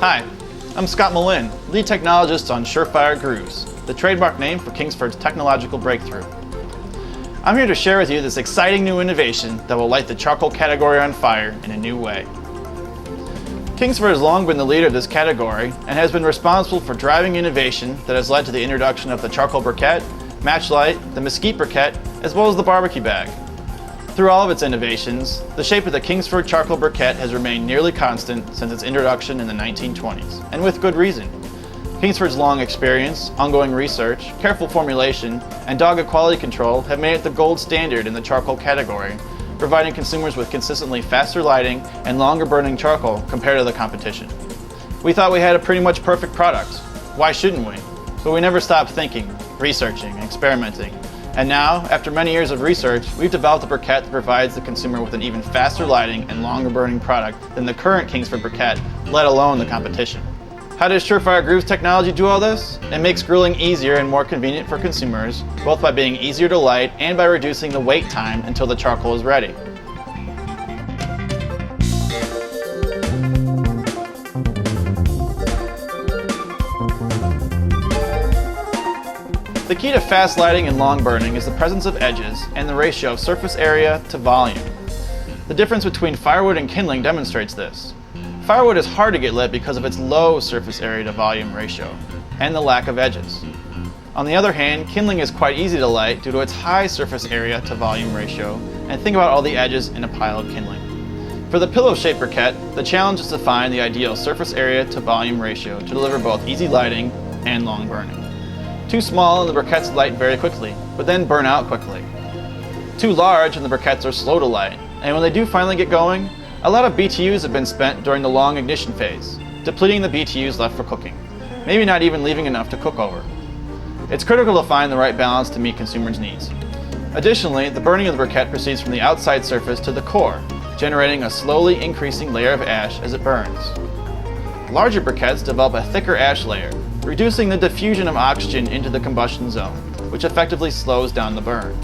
Hi, I'm Scott Malin, lead technologist on Surefire Grooves, the trademark name for Kingsford's technological breakthrough. I'm here to share with you this exciting new innovation that will light the charcoal category on fire in a new way. Kingsford has long been the leader of this category and has been responsible for driving innovation that has led to the introduction of the charcoal briquette, matchlight, the mesquite briquette, as well as the barbecue bag. Through all of its innovations, the shape of the Kingsford charcoal briquette has remained nearly constant since its introduction in the 1920s, and with good reason. Kingsford's long experience, ongoing research, careful formulation, and dogged quality control have made it the gold standard in the charcoal category, providing consumers with consistently faster lighting and longer burning charcoal compared to the competition. We thought we had a pretty much perfect product. Why shouldn't we? But we never stopped thinking, researching, and experimenting. And now, after many years of research, we've developed a briquette that provides the consumer with an even faster lighting and longer burning product than the current Kingsford briquette, let alone the competition. How does Surefire Grooves technology do all this? It makes grilling easier and more convenient for consumers, both by being easier to light and by reducing the wait time until the charcoal is ready. The key to fast lighting and long burning is the presence of edges and the ratio of surface area to volume. The difference between firewood and kindling demonstrates this. Firewood is hard to get lit because of its low surface area to volume ratio and the lack of edges. On the other hand, kindling is quite easy to light due to its high surface area to volume ratio, and think about all the edges in a pile of kindling. For the pillow-shaped briquette, the challenge is to find the ideal surface area to volume ratio to deliver both easy lighting and long burning. Too small and the briquettes light very quickly, but then burn out quickly. Too large and the briquettes are slow to light, and when they do finally get going, a lot of BTUs have been spent during the long ignition phase, depleting the BTUs left for cooking, maybe not even leaving enough to cook over. It's critical to find the right balance to meet consumers' needs. Additionally, the burning of the briquette proceeds from the outside surface to the core, generating a slowly increasing layer of ash as it burns. Larger briquettes develop a thicker ash layer, reducing the diffusion of oxygen into the combustion zone, which effectively slows down the burn.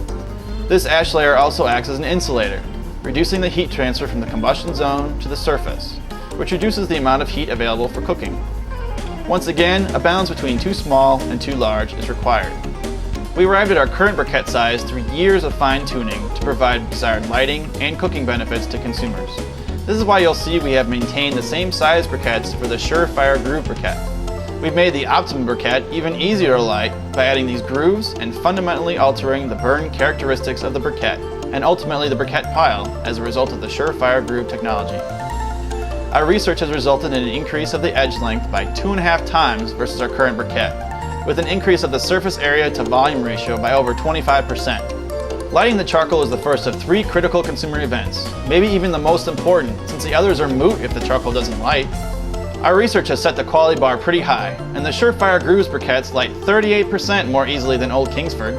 This ash layer also acts as an insulator, reducing the heat transfer from the combustion zone to the surface, which reduces the amount of heat available for cooking. Once again, a balance between too small and too large is required. We arrived at our current briquette size through years of fine-tuning to provide desired lighting and cooking benefits to consumers. This is why you'll see we have maintained the same size briquettes for the Surefire Groove briquette. We've made the optimum briquette even easier to light by adding these grooves and fundamentally altering the burn characteristics of the briquette and ultimately the briquette pile as a result of the Surefire Groove technology. Our research has resulted in an increase of the edge length by 2.5 times versus our current briquette, with an increase of the surface area to volume ratio by over 25%. Lighting the charcoal is the first of 3 critical consumer events, maybe even the most important, since the others are moot if the charcoal doesn't light. Our research has set the quality bar pretty high, and the Surefire Grooves briquettes light 38% more easily than old Kingsford.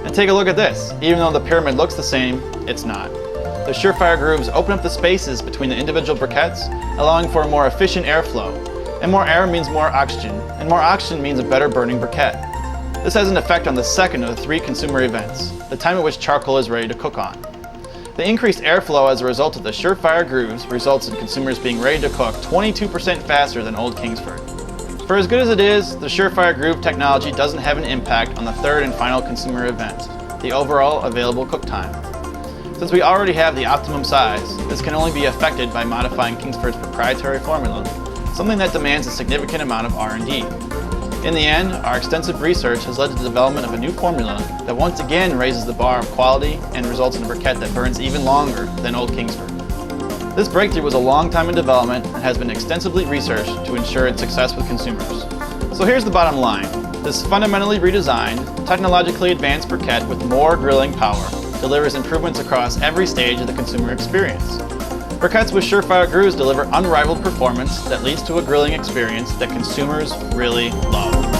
And take a look at this. Even though the pyramid looks the same, it's not. The Surefire Grooves open up the spaces between the individual briquettes, allowing for a more efficient airflow. And more air means more oxygen, and more oxygen means a better burning briquette. This has an effect on the second of the 3 consumer events, the time at which charcoal is ready to cook on. The increased airflow as a result of the Surefire Grooves results in consumers being ready to cook 22% faster than old Kingsford. For as good as it is, the Surefire Groove technology doesn't have an impact on the third and final consumer event, the overall available cook time. Since we already have the optimum size, this can only be affected by modifying Kingsford's proprietary formula, something that demands a significant amount of R&D. In the end, our extensive research has led to the development of a new formula that once again raises the bar of quality and results in a briquette that burns even longer than old Kingsford. This breakthrough was a long time in development and has been extensively researched to ensure its success with consumers. So here's the bottom line. This fundamentally redesigned, technologically advanced briquette with more grilling power delivers improvements across every stage of the consumer experience. Briquettes with Surefire Grooves deliver unrivaled performance that leads to a grilling experience that consumers really love.